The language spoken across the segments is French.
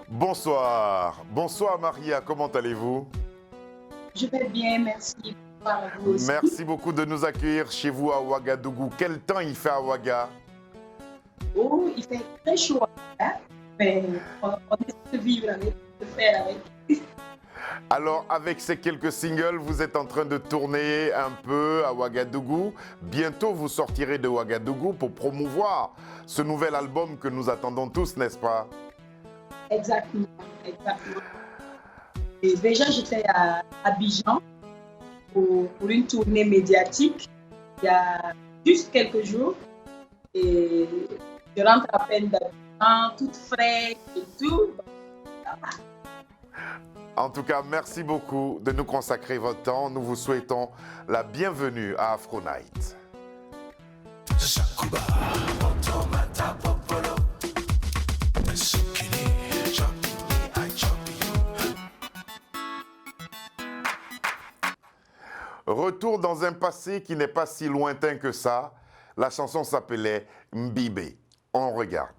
Bonsoir. Bonsoir Maria, comment allez-vous? Je vais bien, merci. Bonsoir à vous aussi. Merci beaucoup de nous accueillir chez vous à Ouagadougou. Quel temps il fait à Ouaga? Oh, il fait très chaud, hein? Mais on essaie de vivre avec, de faire avec. Alors, avec ces quelques singles, vous êtes en train de tourner un peu à Ouagadougou. Bientôt, vous sortirez de Ouagadougou pour promouvoir ce nouvel album que nous attendons tous, n'est-ce pas? Exactement, exactement. Et déjà, j'étais à Abidjan pour une tournée médiatique il y a juste quelques jours. Et je rentre à peine d'Abidjan, toute fraîche et tout. En tout cas, merci beaucoup de nous consacrer votre temps. Nous vous souhaitons la bienvenue à Afro Night. Retour dans un passé qui n'est pas si lointain que ça. La chanson s'appelait Mbibé. On regarde.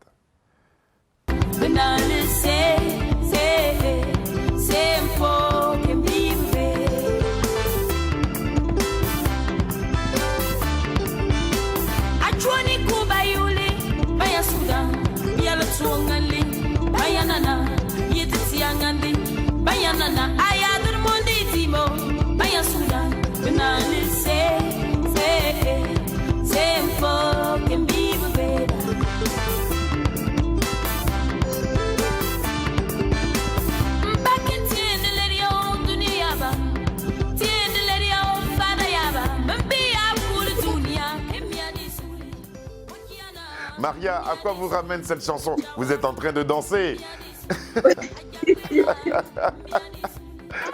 Maria, à quoi vous ramène cette chanson? Vous êtes en train de danser. Ça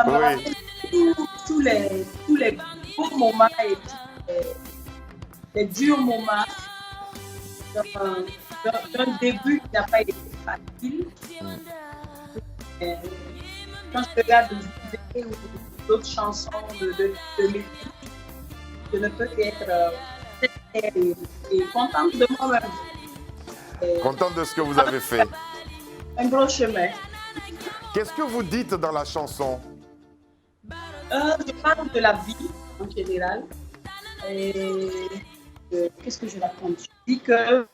me Oui. rappelle tous les beaux moments et tous les durs moments d'un début qui n'a pas été facile. Quand je regarde les idées ou d'autres chansons de l'équipe, je ne peux qu'être très fière et contente de moi-même. Contente de ce que vous avez fait. Un gros chemin. Qu'est-ce que vous dites dans la chanson? Je parle de la vie en général. Et qu'est-ce que je raconte? Je dis qu'il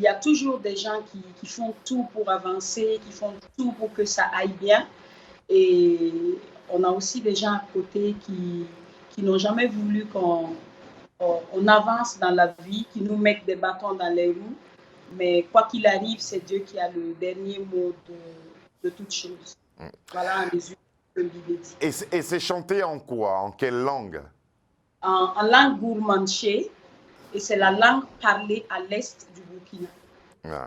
y a toujours des gens qui font tout pour avancer, qui font tout pour que ça aille bien. Et on a aussi des gens à côté qui n'ont jamais voulu qu'on avance dans la vie, qui nous mettent des bâtons dans les roues. Mais quoi qu'il arrive, c'est Dieu qui a le dernier mot de toutes choses. Voilà en résumé ce que l'idée dit. Et c'est chanté en quoi? En quelle langue? En langue gourmanché, et c'est la langue parlée à l'est du Burkina. Ouais.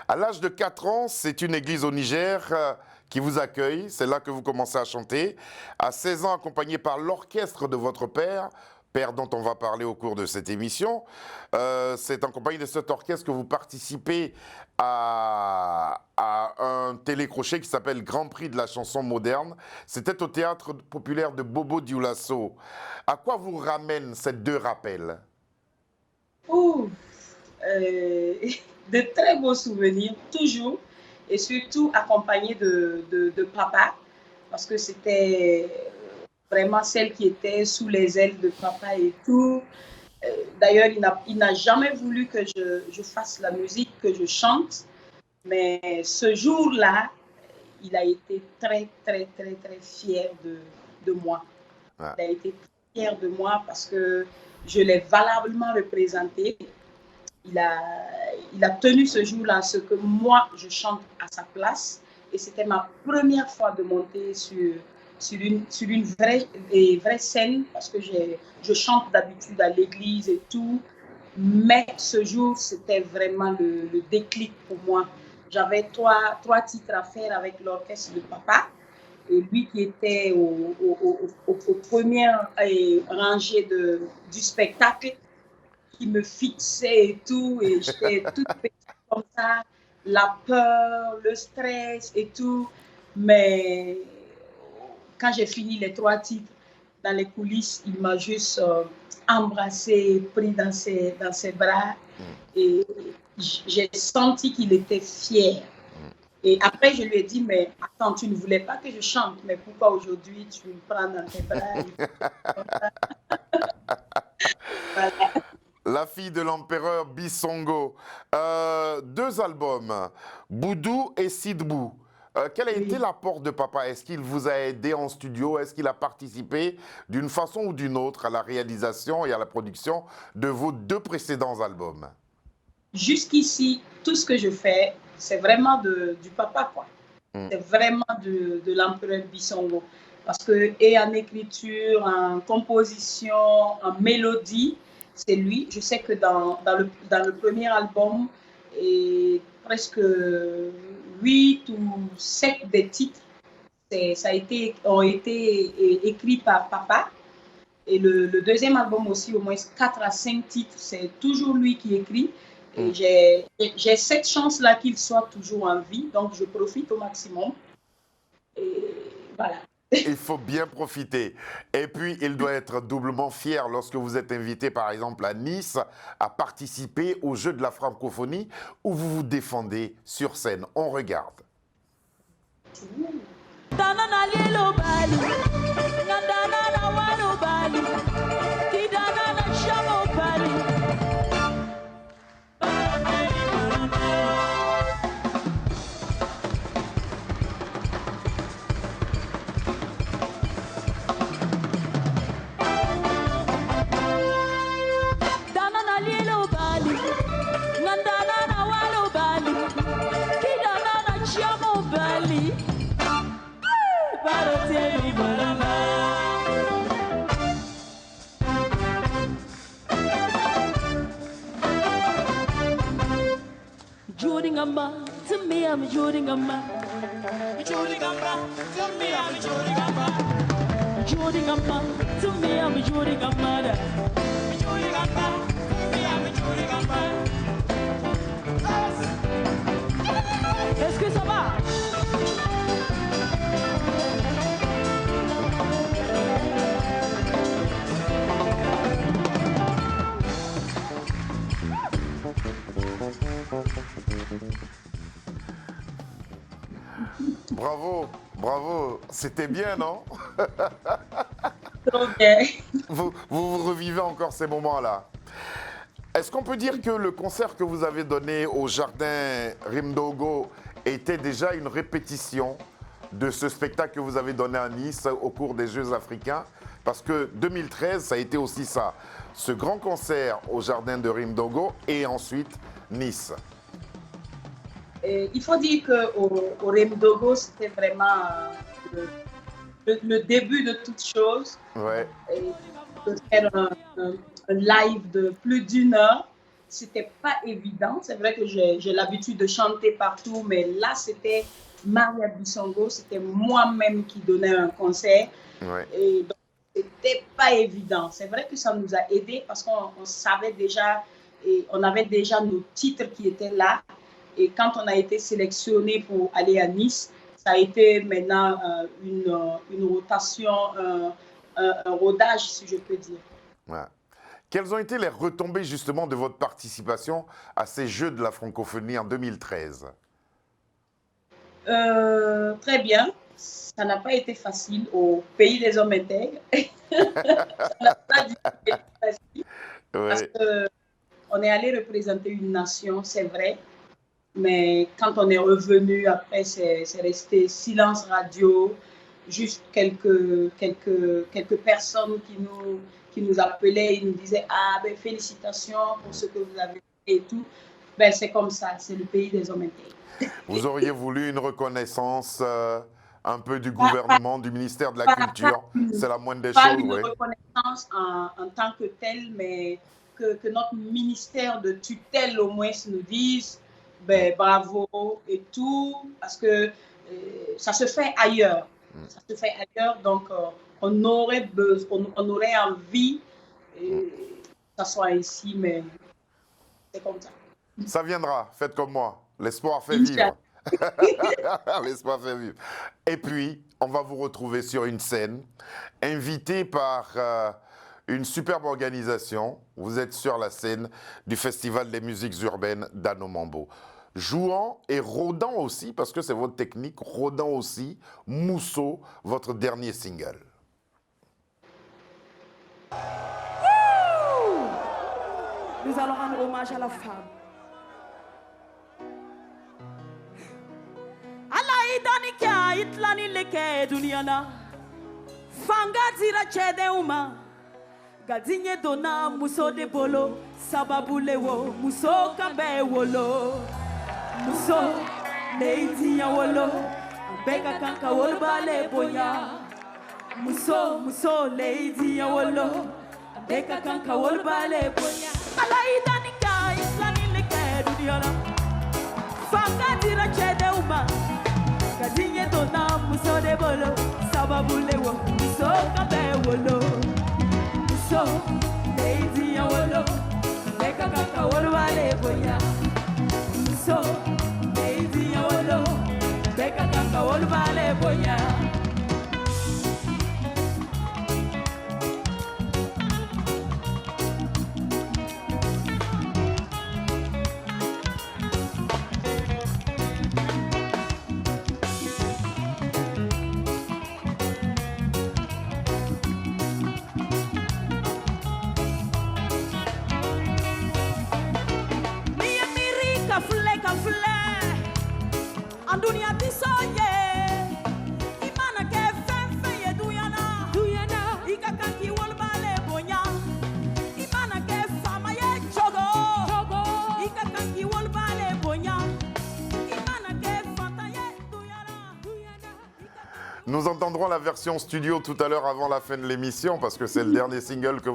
À l'âge de 4 ans, c'est une église au Niger qui vous accueille. C'est là que vous commencez à chanter. À 16 ans, accompagné par l'orchestre de votre père, père dont on va parler au cours de cette émission. C'est en compagnie de cet orchestre que vous participez à un télécrochet qui s'appelle Grand Prix de la chanson moderne. C'était au théâtre populaire de Bobo Dioulasso. À quoi vous ramènent ces deux rappels? De très beaux souvenirs, toujours, et surtout accompagné de papa, parce que c'était vraiment celle qui était sous les ailes de papa et tout. D'ailleurs, il n'a jamais voulu que je fasse la musique, que je chante, mais ce jour-là, il a été très, très, très, très fier de moi. Ouais. Il a été fier de moi parce que je l'ai valablement représenté. Il a tenu ce jour-là à ce que moi, je chante à sa place. Et c'était ma première fois de monter sur une vraie scène, parce que je chante d'habitude à l'église et tout. Mais ce jour, c'était vraiment le déclic pour moi. J'avais trois titres à faire avec l'orchestre de papa. Et lui qui était aux premières rangées du spectacle, qui me fixait et tout, et j'étais toute petite comme ça, la peur, le stress et tout. Mais quand j'ai fini les 3 titres dans les coulisses, il m'a juste embrassé, pris dans ses bras, et j'ai senti qu'il était fier. Et après, je lui ai dit, mais attends, tu ne voulais pas que je chante, mais pourquoi aujourd'hui tu me prends dans tes bras? Voilà. La fille de l'empereur Bisongo. Deux albums, Boudou et Sidbou. Quel a été Oui. l'apport de papa? Est-ce qu'il vous a aidé en studio? Est-ce qu'il a participé d'une façon ou d'une autre à la réalisation et à la production de vos deux précédents albums? Jusqu'ici, tout ce que je fais, c'est vraiment du papa, quoi. Mm. C'est vraiment de l'empereur Bisongo. Parce que, et en écriture, en composition, en mélodie, c'est lui. Je sais que dans le premier album, et presque 8 ou 7 des titres ont été écrits par papa. Et le deuxième album aussi, au moins 4 à 5 titres, c'est toujours lui qui écrit. Et j'ai cette chance-là qu'il soit toujours en vie, donc je profite au maximum. Et voilà. Il faut bien profiter. Et puis, il doit être doublement fier lorsque vous êtes invité, par exemple, à Nice, à participer aux Jeux de la francophonie où vous vous défendez sur scène. On regarde. Joringamba, to me I'm Joringamba. Joringamba, to me I'm Joringamba. Joringamba, to me I'm Joringamba. Joringamba, to me I'm Joringamba. Est-ce que ça va? Bravo, bravo, c'était bien, non? Trop bien. Vous revivez encore ces moments-là. Est-ce qu'on peut dire que le concert que vous avez donné au jardin Rimdogo était déjà une répétition de ce spectacle que vous avez donné à Nice au cours des Jeux africains? Parce que 2013, ça a été aussi ça, ce grand concert au jardin de Rimdogo et ensuite Nice. Il faut dire qu'au Rimdogo, c'était vraiment le début de toute chose. Ouais. Et de faire un live de plus d'1 heure, c'était pas évident. C'est vrai que j'ai l'habitude de chanter partout, mais là, c'était Maria Bisongo, c'était moi-même qui donnais un concert. Ouais. Et donc, c'était pas évident. C'est vrai que ça nous a aidés parce qu'on savait déjà, et on avait déjà nos titres qui étaient là. Et quand on a été sélectionné pour aller à Nice, ça a été maintenant une rotation, un rodage, si je peux dire. Ouais. Quelles ont été les retombées justement de votre participation à ces Jeux de la francophonie en 2013? Très bien. Ça n'a pas été facile au pays des hommes intègres. Ça n'a pas du tout été facile. Ouais. Parce qu'on est allé représenter une nation, c'est vrai. Mais quand on est revenu, après, c'est resté silence radio, juste quelques personnes qui nous appelaient, ils nous disaient « Ah, ben félicitations pour ce que vous avez fait et tout ». Ben, c'est comme ça, c'est le pays des hommes intègres. Vous auriez voulu une reconnaissance un peu du gouvernement, du ministère de la Culture, c'est la moindre des choses, Pas une oui. reconnaissance en tant que telle, mais que notre ministère de tutelle au moins nous dise ben, bravo et tout, parce que ça se fait ailleurs. Ça se fait ailleurs, donc on aurait besoin, on aurait envie que ça soit ici, mais c'est comme ça. Ça viendra, faites comme moi. L'espoir fait vivre. L'espoir fait vivre. Et puis, on va vous retrouver sur une scène, invité par une superbe organisation. Vous êtes sur la scène du Festival des musiques urbaines d'Anomambo. jouant et rodant aussi, parce que c'est votre technique, rodant aussi, Mousseau, votre dernier single. Nous allons rendre hommage à la femme. Allah idanika itlani leke duniana. Fanga zira chede uma. Gadinye dona muso de bolo. Sababu lewo muso kambe wolo. Muso leiti ya wolo. Ambeka kanka wolo bale boya. Muso leiti ya wolo. Ambeka kanka wolo bale boya. Alaidanika islani leke duniana. Fanga zira chede uma. Gadinye dona muso de bolo. Sababu lewo muso kambe wolo. Muso leiti ya wolo. Ambeka kanka wolo bale boya. Muso leiti ya wolo. Ambeka kanka wolo bale boya. Andunia tisoye imana ke fenfe ye duyana ikakanki wolbale bonya imana ke fama ye chogo ikakanki wolbale bonya imana ke fata ye duyana. Nous entendrons la version studio tout à l'heure avant la fin de l'émission, parce que c'est le dernier single que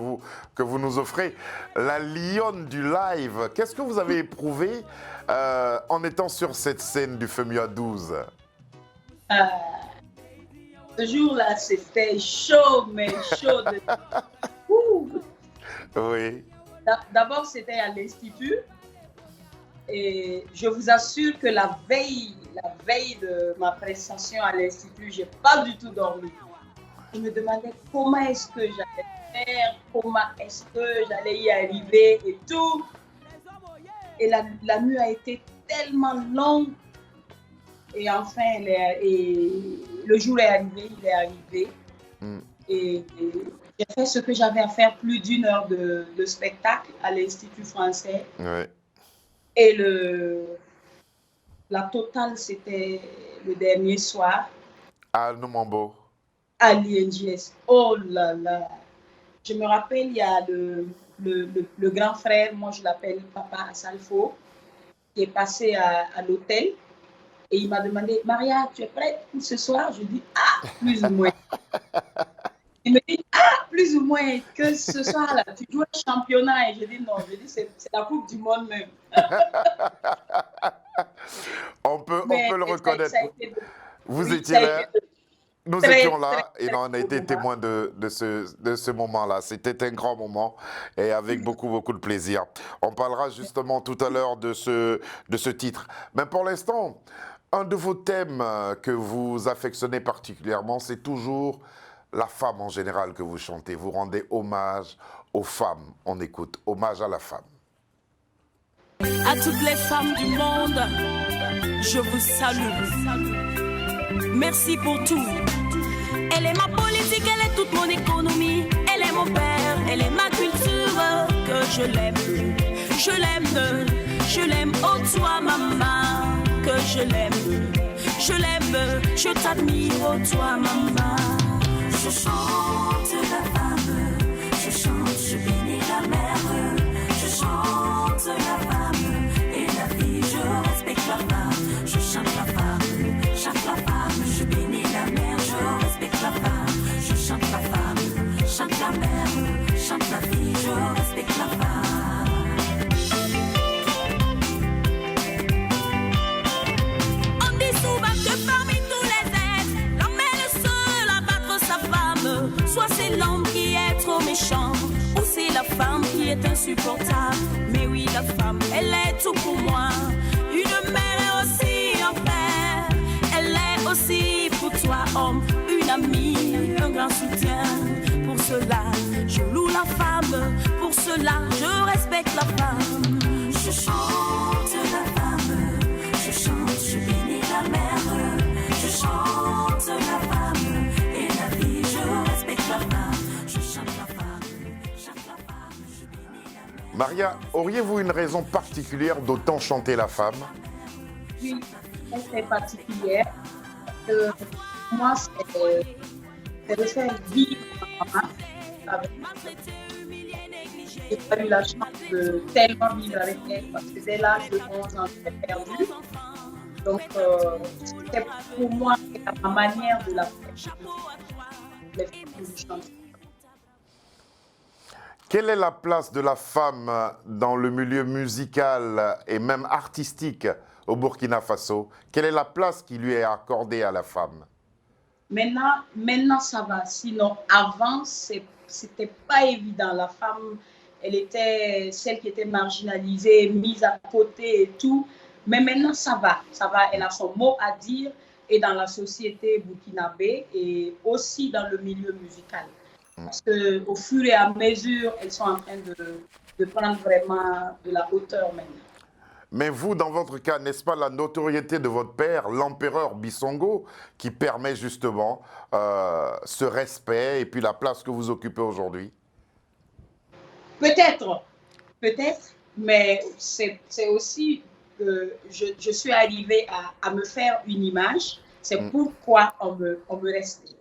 vous nous offrez. La lionne du live, qu'est-ce que vous avez éprouvé en étant sur cette scène du FEMUA 12? Ce jour-là, c'était chaud, mais chaud. Ouh. Oui. D'abord, c'était à l'Institut. Et je vous assure que la veille de ma prestation à l'Institut, je n'ai pas du tout dormi. Je me demandais comment est-ce que j'allais faire, comment est-ce que j'allais y arriver et tout. Et la nuit a été tellement longue. Et enfin, le jour est arrivé, il est arrivé. Et j'ai fait ce que j'avais à faire, plus d'1 heure de spectacle à l'Institut français. Ouais. Et la totale, c'était le dernier soir. À Numambo. À l'INGS. Oh là là. Je me rappelle, il y a le grand frère, moi je l'appelle Papa Assalfo, qui est passé à l'hôtel. Et il m'a demandé, Maria, tu es prête pour ce soir? Je dis, ah, plus ou moins. Il me dit, ah, plus ou moins, que ce soir-là, tu joues le championnat. Et je dis, non, c'est la Coupe du Monde même. on peut le reconnaître. Vous oui, étiez là. Nous étions là très, et on a été témoins de ce moment-là. C'était un grand moment et avec beaucoup de plaisir. On parlera justement tout à l'heure de ce titre. Mais pour l'instant, un de vos thèmes que vous affectionnez particulièrement, c'est toujours la femme en général que vous chantez. Vous rendez hommage aux femmes. On écoute hommage à la femme. À toutes les femmes du monde, je vous salue. Merci pour tout. Elle est ma politique, elle est toute mon économie. Elle est mon père, elle est ma culture. Que je l'aime, oh toi maman. Que je l'aime, je t'admire, oh toi maman. Je chante la femme, je chante, je bénis la mère. Je chante la femme et la vie, je respecte la femme. Je chante la femme, je bénis la mère. Je respecte la femme, je chante la femme, chante la mère, chante la vie, je respecte la femme. On dit souvent que parmi tous les êtres, l'homme est le seul à battre sa femme. Soit c'est l'homme qui est trop méchant, ou c'est la femme qui est insupportable. Mais oui, la femme, elle est tout pour moi. Une mère est aussi un frère. Elle est aussi pour toi, homme, une amie, un grand soutien. Pour cela, je loue la femme. Pour cela, je respecte la femme. Je chante la femme. Maria, auriez-vous une raison particulière d'autant chanter la femme? Oui, très particulière. Euh, moi, c'est de faire vivre ma maman avec j'ai pas eu la chance de tellement vivre avec elle parce que dès l'âge de 11 ans, je l'ai perdue. Donc, c'était pour moi ma manière de la faire. Quelle est la place de la femme dans le milieu musical et même artistique au Burkina Faso? Quelle est la place qui lui est accordée à la femme? Maintenant, ça va. Sinon, avant, c'était pas évident. La femme, elle était celle qui était marginalisée, mise à côté et tout. Mais maintenant, ça va. Ça va. Elle a son mot à dire et dans la société burkinabé et aussi dans le milieu musical. Parce qu'au fur et à mesure, elles sont en train de prendre vraiment de la hauteur maintenant. Mais vous, dans votre cas, n'est-ce pas la notoriété de votre père, l'empereur Bissongo, qui permet justement ce respect et puis la place que vous occupez aujourd'hui? Peut-être, mais c'est aussi que je suis arrivée à me faire une image. C'est pourquoi on me respecte.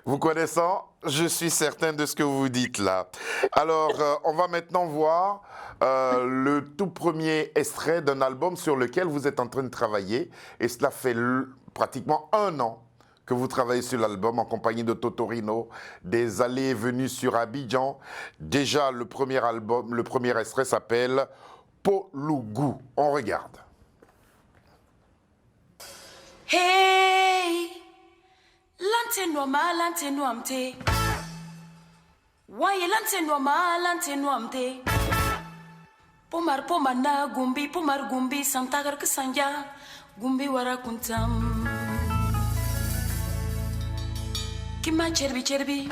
Vous connaissant, je suis certain de ce que vous dites là. Alors, on va maintenant voir le tout premier extrait d'un album sur lequel vous êtes en train de travailler. Et cela fait pratiquement 1 an que vous travaillez sur l'album en compagnie de Totorino, des allées et venues sur Abidjan. Déjà, le premier extrait s'appelle Polougou. On regarde. Hey, lante no amte. Waye lante no amte. Pomar na gumbi santagar kesanja gumbi wara kuntam. Kima cherbi,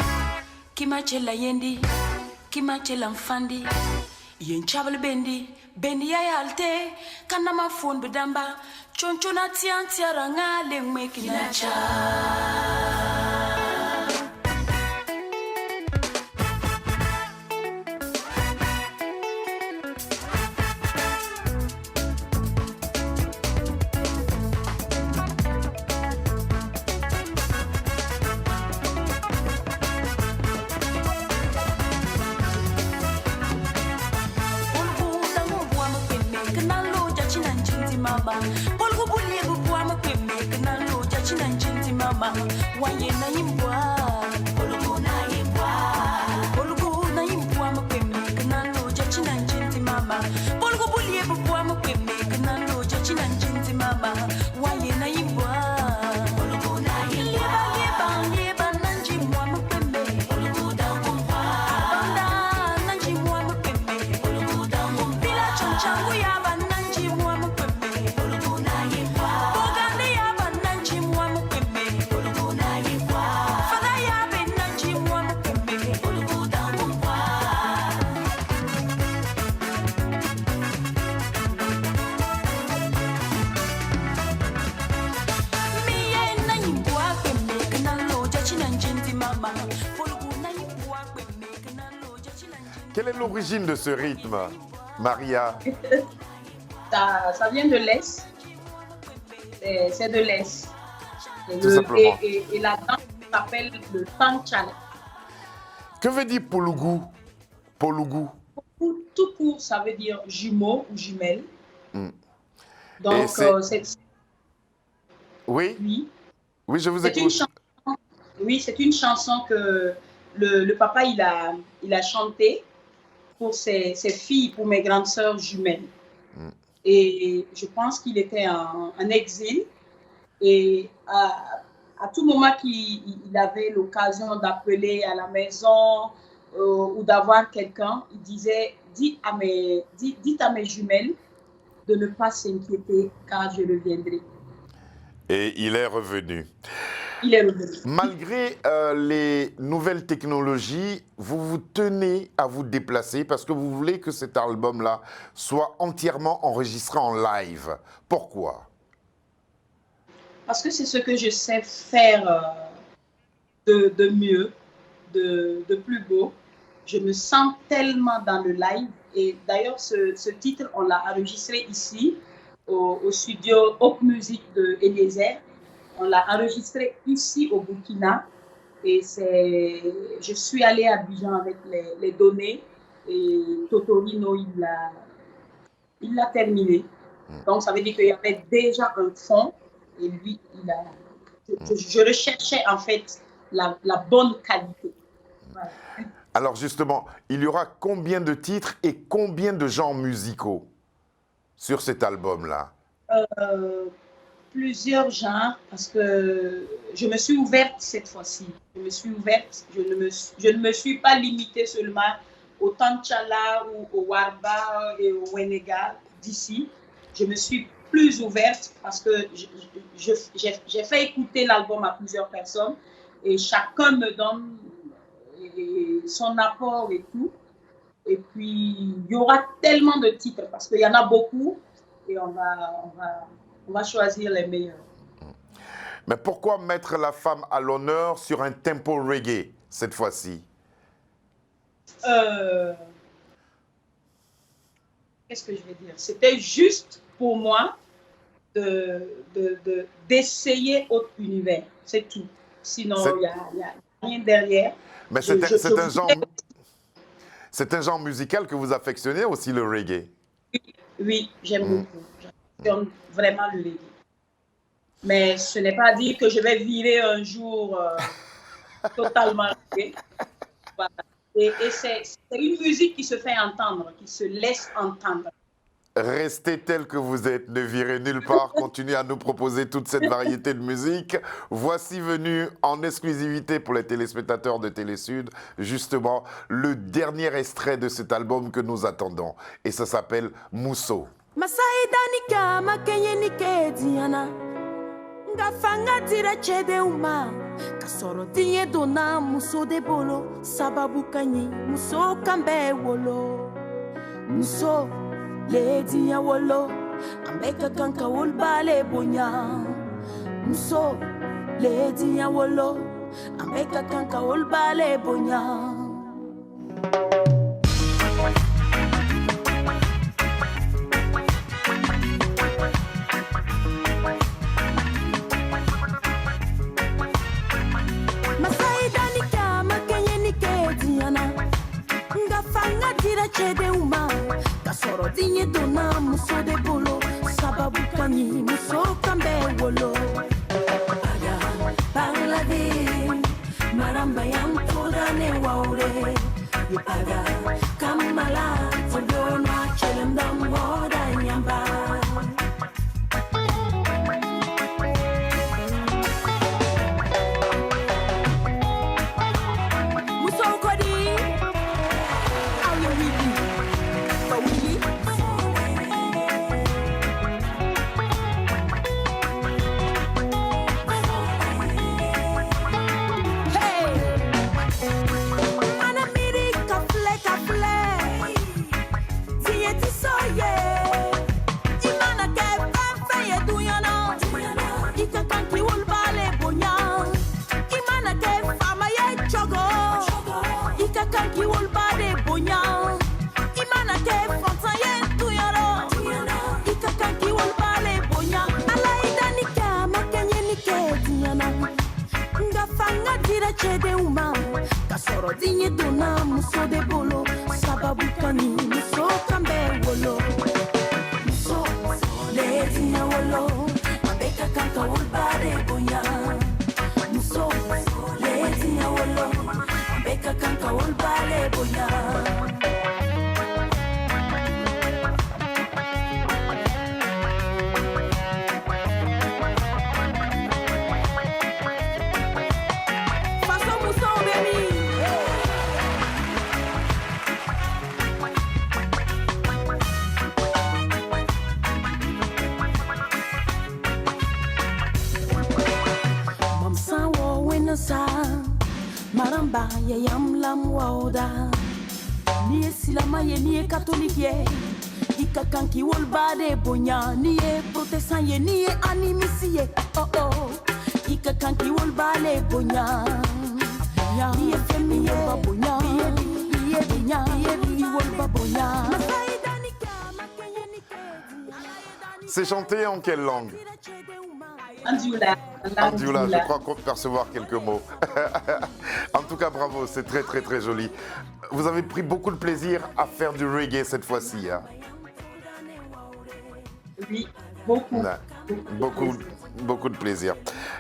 kima chela yendi, kima chela mfandi. Yen chabal bendi ya alte, kanama fon bedamba, chonchona tiaranga lengme kinacha. Polgu bulie bubwa mapeme kanalo jachina njinti mama wanye na imbwa polgu na imbwa mapeme kanalo jachina njinti mama polgu bulie bubwa mapeme kanalo jachina njinti mama wanye na imbwa polgu na imbwa nanji mwa mapeme polgu da kumbwa banda nanji mwa mapeme polgu da kumbwa bila chanchangu ya bananji mwa mapeme. Quelle est l'origine de ce rythme, Maria? Ça vient de l'Est. C'est de l'Est. Et la danse s'appelle le Tanchana. Que veut dire Polougou? Polougou. Tout court, ça veut dire jumeau ou jumelle. Donc, Oui? Oui, je vous écoute. C'est une chanson que le papa il a chanté pour ses filles, pour mes grandes sœurs jumelles. Et je pense qu'il était en exil. Et à tout moment qu'il avait l'occasion d'appeler à la maison ou d'avoir quelqu'un, il disait dites à mes jumelles de ne pas s'inquiéter car je reviendrai. Et il est revenu. Il est revenu. Malgré les nouvelles technologies, vous vous tenez à vous déplacer parce que vous voulez que cet album-là soit entièrement enregistré en live. Pourquoi? Parce que c'est ce que je sais faire de mieux, de plus beau. je me sens tellement dans le live. Et d'ailleurs, ce titre, on l'a enregistré ici, au studio Hope Music de Eliezer. On l'a enregistré ici au Burkina. Et je suis allée à Abidjan avec les données. Et Totorino, il l'a terminé. Donc, ça veut dire qu'il y avait déjà un fond. Et lui, je recherchais en fait la bonne qualité. Voilà. Alors justement, il y aura combien de titres et combien de genres musicaux sur cet album-là? Plusieurs genres, parce que je me suis ouverte cette fois-ci. Je me suis ouverte, je ne me suis pas limitée seulement au Tanchala ou au Warba et au Wenega d'ici. Je me suis plus ouverte parce que j'ai fait écouter l'album à plusieurs personnes et chacun me donne son apport et tout. Et puis, il y aura tellement de titres parce qu'il y en a beaucoup et on va choisir les meilleurs. Mais pourquoi mettre la femme à l'honneur sur un tempo reggae cette fois-ci? Qu'est-ce que je vais dire? C'était juste pour moi d'essayer autre univers, c'est tout. Sinon, il n'y a rien derrière. Mais c'est un genre musical que vous affectionnez aussi, le reggae? Oui, j'aime beaucoup. J'aime vraiment le reggae. Mais ce n'est pas dire que je vais virer un jour totalement reggae. Voilà. Et c'est une musique qui se fait entendre, qui se laisse entendre. Restez tel que vous êtes, ne virez nulle part, continuez à nous proposer toute cette variété de musique. Voici venu en exclusivité pour les téléspectateurs de Télésud, justement, le dernier extrait de cet album que nous attendons. Et ça s'appelle Mousso. Ngafanga tira chede uma kasoro tinye dona muso de bolo sababu kanyi muso kambe wolo muso le tinya wolo ambeka kanka wolbale bonya muso le tinya wolo ambeka kanka wolbale bonya. Chede uma kasoro dinye dona muso de bolo sababu kanyi muso kambe wolo aga Bangladesh maramba yang toda ne waure aga kamala todona chelenda moda nyamba chede uma kasoro dinye dona muso de bolo sababu kani muso kambe wolo muso le tinya wolo abeka kanka wolbare bonya muso le tinya wolo abeka kanka wolbare bonya. Maramba ya yamlam wauda niye silama ye niye catholique ye ikakanki wolbade bonya niye protestant ye niye animisi ye oh oh ikakanki wolbale bonya niye femi ye bonya niye C'est chanté en quelle langue? Andioula. Andioula, je crois qu'on peut percevoir quelques mots. En tout cas, bravo, c'est très très très joli. Vous avez pris beaucoup de plaisir à faire du reggae cette fois-ci. Hein? Oui, beaucoup. Beaucoup de plaisir.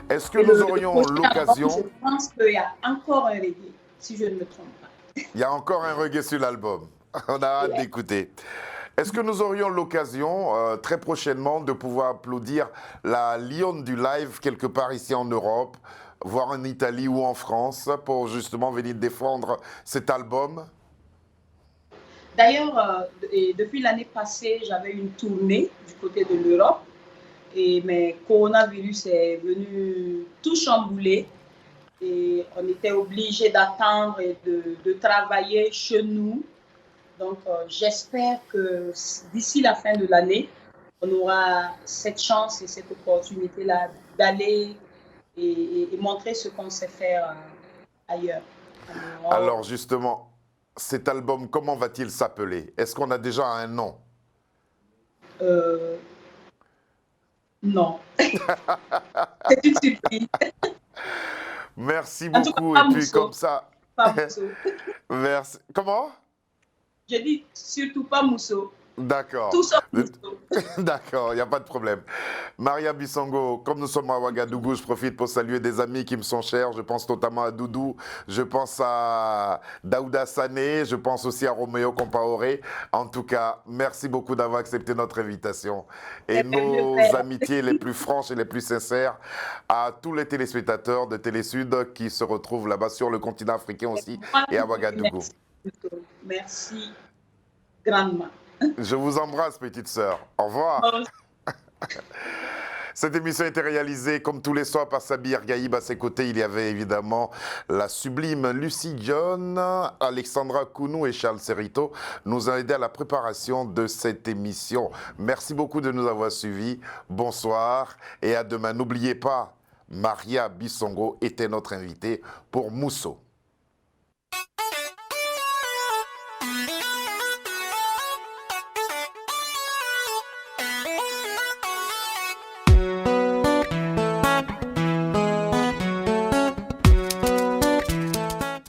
Est-ce que Et nous le aurions prochain album, l'occasion... Je pense qu'il y a encore un reggae, si je ne me trompe pas. Il y a encore un reggae sur l'album. On a hâte d'écouter. Est-ce que nous aurions l'occasion, très prochainement, de pouvoir applaudir la lionne du live quelque part ici en Europe, voire en Italie ou en France, pour justement venir défendre cet album? D'ailleurs, depuis l'année passée, j'avais une tournée du côté de l'Europe, mais coronavirus est venu tout chambouler et on était obligé d'attendre et de travailler chez nous. Donc, j'espère que d'ici la fin de l'année, on aura cette chance et cette opportunité-là d'aller et montrer ce qu'on sait faire ailleurs. Alors justement, cet album, comment va-t-il s'appeler? Est-ce qu'on a déjà un nom? Non. C'est une surprise. Merci En tout cas, beaucoup. pas Et puis Mousso. comme ça... Pas Mousso. Merci. Comment? Je dis surtout pas Mousso. D'accord. Tout sauf Mousso. D'accord, il n'y a pas de problème. Maria Bissongo, comme nous sommes à Ouagadougou, je profite pour saluer des amis qui me sont chers. Je pense notamment à Doudou, je pense à Daouda Sané, je pense aussi à Roméo Compaoré. En tout cas, merci beaucoup d'avoir accepté notre invitation. Et nos amitiés les plus franches et les plus sincères à tous les téléspectateurs de Télésud qui se retrouvent là-bas sur le continent africain aussi et à Ouagadougou. Merci grandement. Je vous embrasse, petite sœur. Au revoir. Cette émission a été réalisée comme tous les soirs par Sabir Gaïb. À ses côtés, il y avait évidemment la sublime Lucie John, Alexandra Kounou et Charles Serrito nous ont aidés à la préparation de cette émission. Merci beaucoup de nous avoir suivis. Bonsoir et à demain. N'oubliez pas, Maria Bissongo était notre invitée pour Mousso.